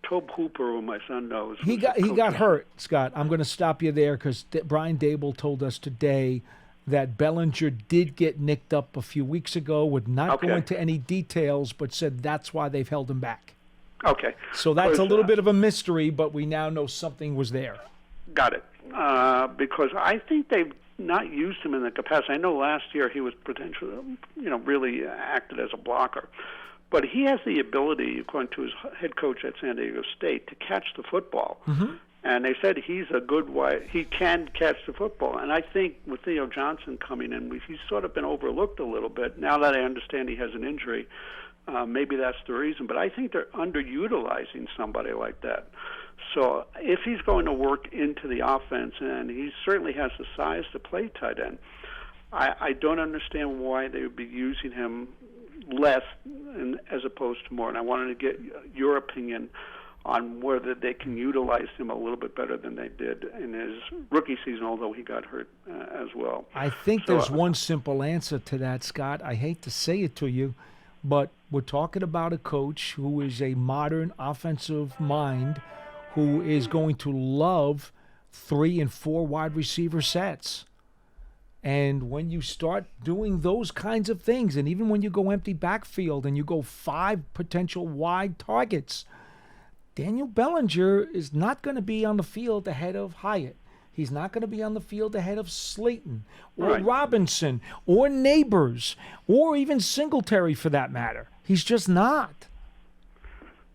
Tobe Hooper, who my son knows, he got hurt. Scott, I'm going to stop you there because Brian Dable told us today that Bellinger did get nicked up a few weeks ago, would not go Okay. into any details, but said that's why they've held him back. Okay. So that's a Because, little bit of a mystery, but we now know something was there. Got it. Because I think they've not used him in the capacity. I know last year he was potentially, really acted as a blocker. But he has the ability, according to his head coach at San Diego State, to catch the football. Mm-hmm. And they said he's a good wide. He can catch the football. And I think with Theo Johnson coming in, he's sort of been overlooked a little bit. Now that I understand he has an injury, maybe that's the reason. But I think they're underutilizing somebody like that. So if he's going to work into the offense, and he certainly has the size to play tight end, I don't understand why they would be using him less as opposed to more. And I wanted to get your opinion on whether they can utilize him a little bit better than they did in his rookie season, although he got hurt as well. I think there's one simple answer to that, Scott. I hate to say it to you, but we're talking about a coach who is a modern offensive mind who is going to love 3 and 4 wide receiver sets. And when you start doing those kinds of things, and even when you go empty backfield and you go 5 potential wide targets, Daniel Bellinger is not going to be on the field ahead of Hyatt. He's not going to be on the field ahead of Slayton or Right. Robinson or Neighbors or even Singletary for that matter. He's just not.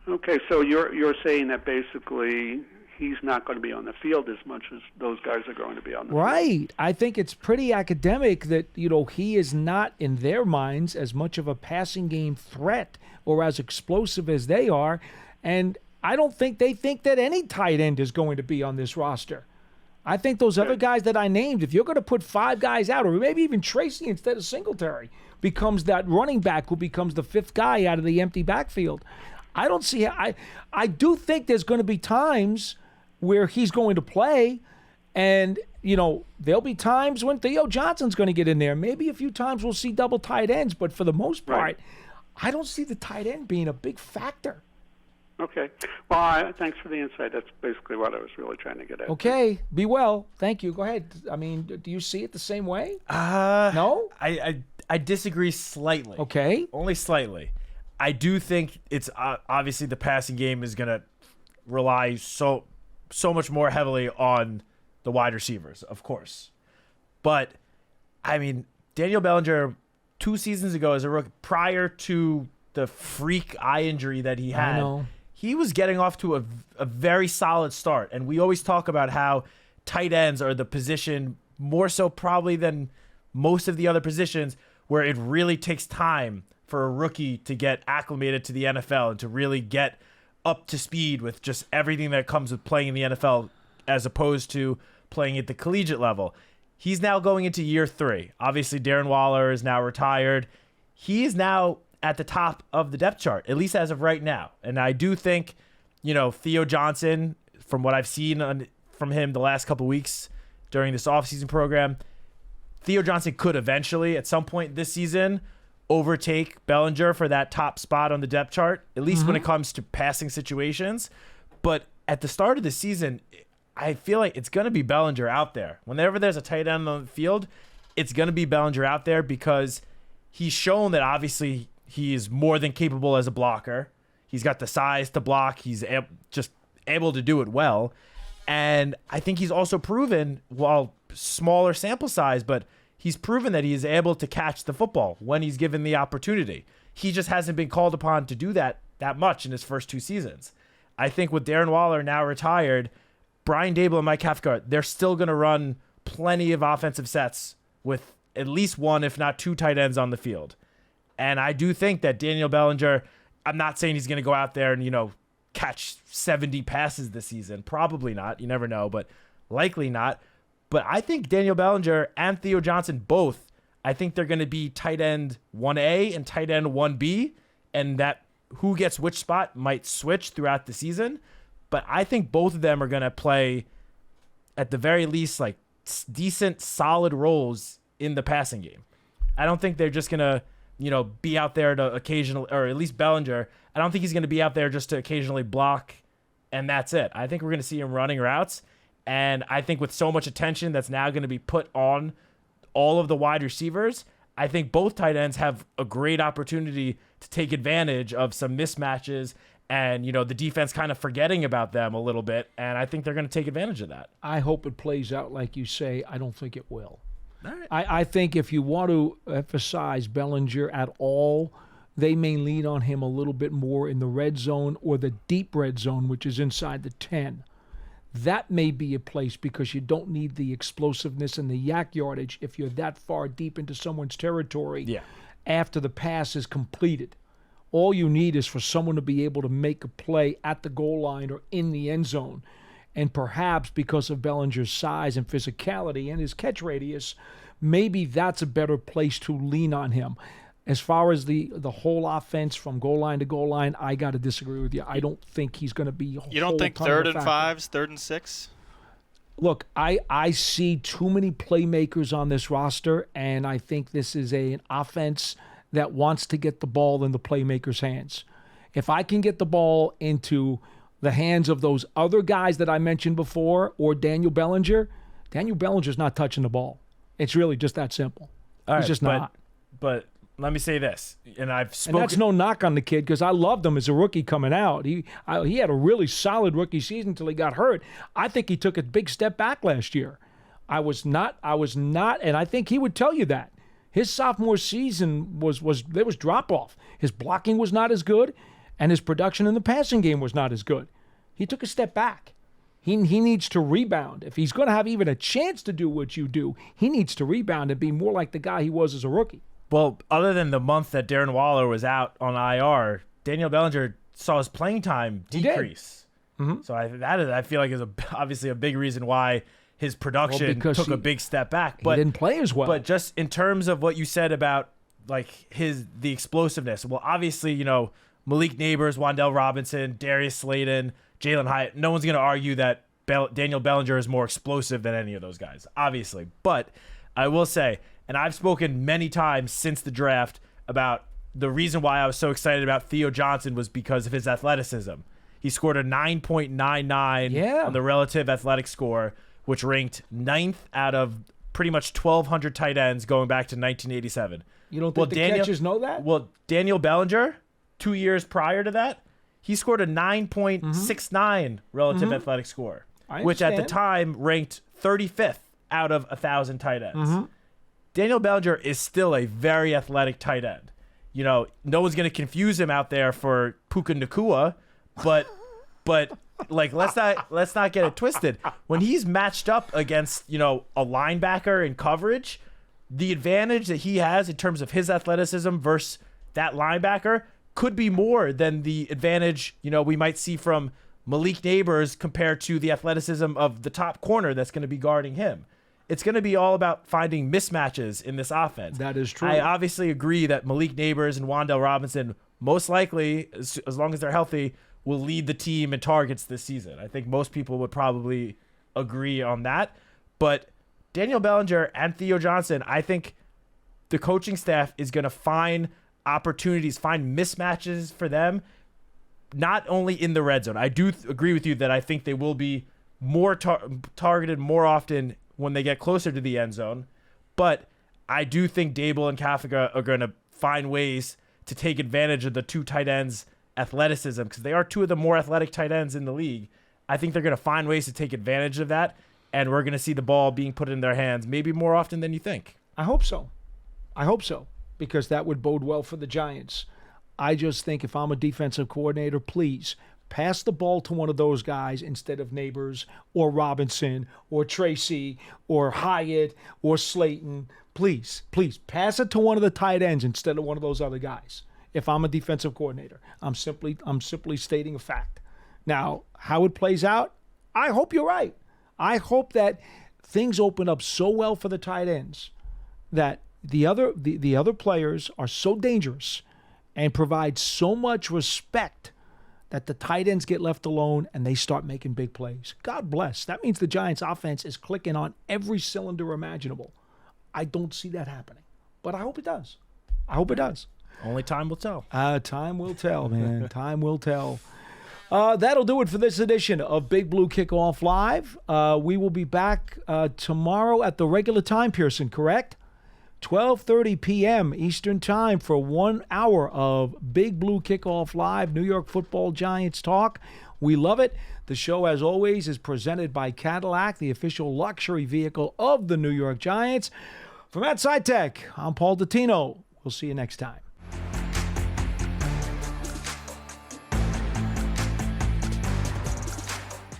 Okay, so you're saying that basically he's not going to be on the field as much as those guys are going to be on the field. Right. I think it's pretty academic that, he is not, in their minds, as much of a passing game threat or as explosive as they are. And I don't think they think that any tight end is going to be on this roster. I think those other guys that I named, if you're going to put 5 guys out, or maybe even Tracy instead of Singletary, becomes that running back who becomes the 5th guy out of the empty backfield. I don't see I do think there's going to be times where he's going to play, and there'll be times when Theo Johnson's going to get in there. Maybe a few times we'll see double tight ends, but for the most part, Right. I don't see the tight end being a big factor. Okay. Well, thanks for the insight. That's basically what I was really trying to get at. Okay, be well. Thank you. Go ahead. I mean, do you see it the same way? No? I disagree slightly. Okay. Only slightly. I do think it's obviously the passing game is going to rely so much more heavily on the wide receivers, of course. But, I mean, Daniel Bellinger 2 seasons ago as a rookie, prior to the freak eye injury that he had, I know. he was getting off to a very solid start. And we always talk about how tight ends are the position more so probably than most of the other positions where it really takes time for a rookie to get acclimated to the NFL and to really get up to speed with just everything that comes with playing in the NFL as opposed to playing at the collegiate level. He's now going into year 3. Obviously, Darren Waller is now retired. He is now at the top of the depth chart, at least as of right now. And I do think, Theo Johnson, from what I've seen from him the last couple weeks during this offseason program, Theo Johnson could eventually, at some point this season, overtake Bellinger for that top spot on the depth chart, at least when it comes to passing situations. But at the start of the season, I feel like it's going to be Bellinger out there. Whenever there's a tight end on the field, it's going to be Bellinger out there because he's shown that obviously he is more than capable as a blocker. He's got the size to block. He's just able to do it well. And I think he's also proven, while smaller sample size, but he's proven that he is able to catch the football when he's given the opportunity. He just hasn't been called upon to do that much in his first 2 seasons. I think with Darren Waller now retired, Brian Dable and Mike Cathcart, they're still going to run plenty of offensive sets with at least 1, if not 2 tight ends on the field. And I do think that Daniel Bellinger, I'm not saying he's going to go out there and, catch 70 passes this season. Probably not. You never know, but likely not. But I think Daniel Bellinger and Theo Johnson both, I think they're going to be tight end 1A and tight end 1B, and that who gets which spot might switch throughout the season. But I think both of them are going to play, at the very least, like decent, solid roles in the passing game. I don't think they're just going to, be out there to occasionally, or at least Bellinger, I don't think he's going to be out there just to occasionally block, and that's it. I think we're going to see him running routes. And I think with so much attention that's now going to be put on all of the wide receivers, I think both tight ends have a great opportunity to take advantage of some mismatches and, the defense kind of forgetting about them a little bit. And I think they're going to take advantage of that. I hope it plays out like you say. I don't think it will. All right. I think if you want to emphasize Bellinger at all, they may lean on him a little bit more in the red zone or the deep red zone, which is inside the 10. That may be a place because you don't need the explosiveness and the yak yardage if you're that far deep into someone's territory after the pass is completed. All you need is for someone to be able to make a play at the goal line or in the end zone. And perhaps because of Bellinger's size and physicality and his catch radius, maybe that's a better place to lean on him. As far as the whole offense from goal line to goal line, I got to disagree with you. I don't think he's going to be. You don't think 3rd and 5s, 3rd and 6? Look, I see too many playmakers on this roster, and I think this is an offense that wants to get the ball in the playmakers' hands. If I can get the ball into the hands of those other guys that I mentioned before or Daniel Bellinger's not touching the ball. It's really just that simple. He's just not. But let me say this, and that's no knock on the kid because I loved him as a rookie coming out. He had a really solid rookie season until he got hurt. I think he took a big step back last year. I was not, and I think he would tell you that. His sophomore season there was drop off. His blocking was not as good, and his production in the passing game was not as good. He took a step back. He needs to rebound. If he's going to have even a chance to do what you do, he needs to rebound and be more like the guy he was as a rookie. Well, other than the month that Darren Waller was out on IR, Daniel Bellinger saw his playing time decrease. Mm-hmm. So I feel like is obviously a big reason why his production took a big step back. But he didn't play as well. But just in terms of what you said about like the explosiveness, well, obviously, Malik Neighbors, Wan'Dale Robinson, Darius Slayton, Jalen Hyatt, no one's going to argue that Daniel Bellinger is more explosive than any of those guys, obviously. But I will say, and I've spoken many times since the draft about the reason why I was so excited about Theo Johnson was because of his athleticism. He scored a 9.99 on the relative athletic score, which ranked 9th out of pretty much 1,200 tight ends going back to 1987. You don't think catchers know that? Well, Daniel Bellinger, 2 years prior to that, he scored a 9.69 relative athletic score, which at the time ranked 35th out of 1,000 tight ends. Daniel Bellinger is still a very athletic tight end. No one's going to confuse him out there for Puka Nacua, but like let's not get it twisted. When he's matched up against, a linebacker in coverage, the advantage that he has in terms of his athleticism versus that linebacker could be more than the advantage, we might see from Malik Neighbors compared to the athleticism of the top corner that's going to be guarding him. It's going to be all about finding mismatches in this offense. That is true. I obviously agree that Malik Neighbors and Wan'Dale Robinson, most likely, as long as they're healthy, will lead the team in targets this season. I think most people would probably agree on that. But Daniel Bellinger and Theo Johnson, I think the coaching staff is going to find opportunities, find mismatches for them, not only in the red zone. I do agree with you that I think they will be more targeted more often when they get closer to the end zone. But I do think Dable and Kafka are going to find ways to take advantage of the two tight ends' athleticism because they are two of the more athletic tight ends in the league. I think they're going to find ways to take advantage of that, and we're going to see the ball being put in their hands maybe more often than you think. I hope so, because that would bode well for the Giants. I just think if I'm a defensive coordinator, please pass the ball to one of those guys instead of Neighbors or Robinson or Tracy or Hyatt or Slayton. Please pass it to one of the tight ends instead of one of those other guys. If I'm a defensive coordinator, I'm simply stating a fact. Now, how it plays out, I hope you're right. I hope that things open up so well for the tight ends that the other players are so dangerous and provide so much respect that the tight ends get left alone and they start making big plays. God bless. That means the Giants' offense is clicking on every cylinder imaginable. I don't see that happening, but I hope it does. Only time will tell. Time will tell, man. Time will tell. That'll do it for this edition of Big Blue Kickoff Live. We will be back tomorrow at the regular time, Pearson, correct? 12:30 p.m. Eastern Time for 1 hour of Big Blue Kickoff Live, New York Football Giants talk. We love it. The show, as always, is presented by Cadillac, the official luxury vehicle of the New York Giants. For Matt Citak, I'm Paul Dottino. We'll see you next time.